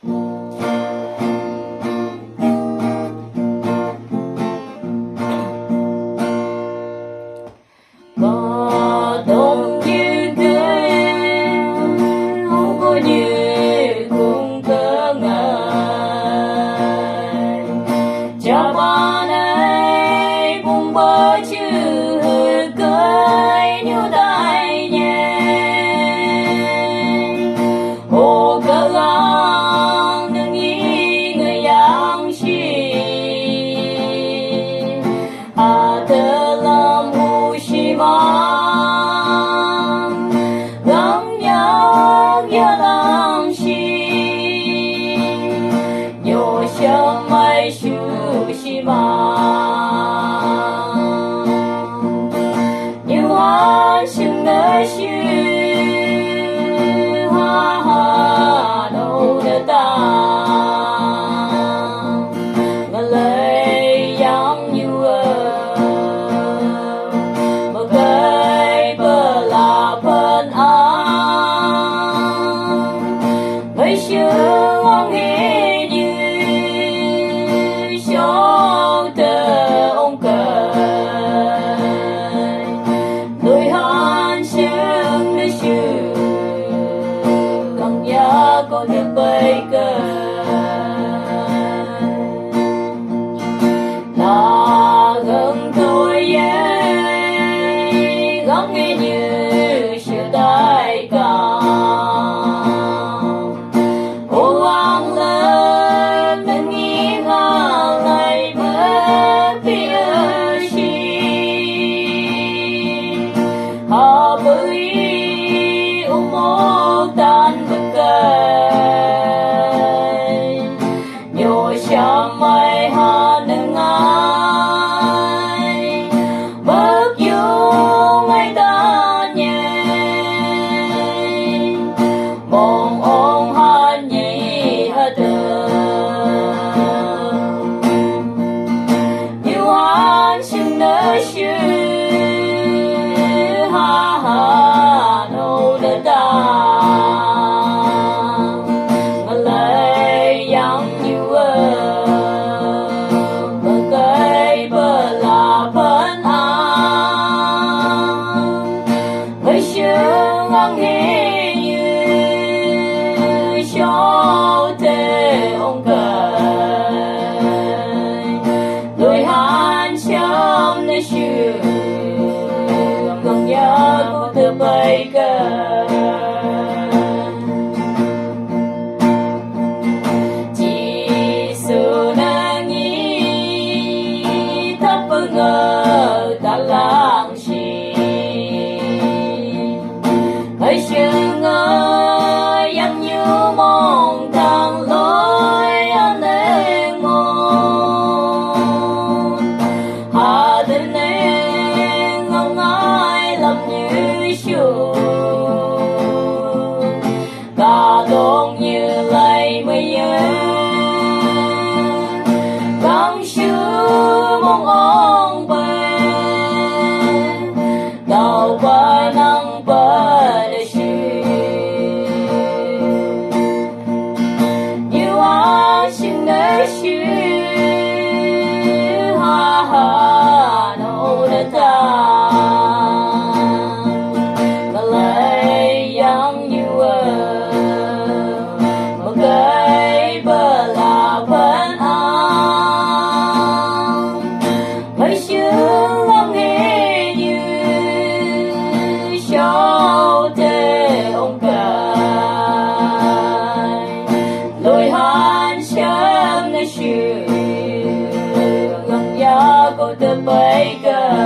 Có đông như thế không có như cùng cơ ngài cha ba này cũng bơ chữ cười như đại nhẹ ô cơ ngang nâng ý người yang chi à tơ làm hu shi ma gắng nhang ya lang shi yo xiang mai shu shi ma như hoa sương nơi shu ha ha đâu đã ta ngân lấy yang như mà cây bờ là phân an mấy sương hoang nghe như cho tờ ông cười đôi han sương nơi sương gần nhà có được bay cờ ta gần tôi gắng nghe như sự đại ca ô hoàng lên nâng nghi ngờ lại bất phía chi hà bơi mô tan bực cây nhô xa mai hà nâng ai bất vô ngay ta nhẹ mong ong han nhị hà tờ như han sương nơi sương ha ha đâu đã ta ngân lấy yang như bờ cây bờ là phân an mấy sương ngang nghe như cho thế ông cười đôi han chăm nơi sương gần nhà của tờ bay cờ chỉ sự nang ý thấp ngờ ta lang chi hãy sương ơi yang như mong thang lối anh em mong hà đến em ngóng ai làm như chuột cả đông như lấy mây nhớ gắng chú mong ông bè đào ba năng ba để chi như hoa sương nơi sương ha ha đâu đã ta ngân lấy yang như mà cây bờ là phân an mấy sương ngang nghe như cho thế ông cười lối han sớm nơi sương gần nhà có tờ bay cờ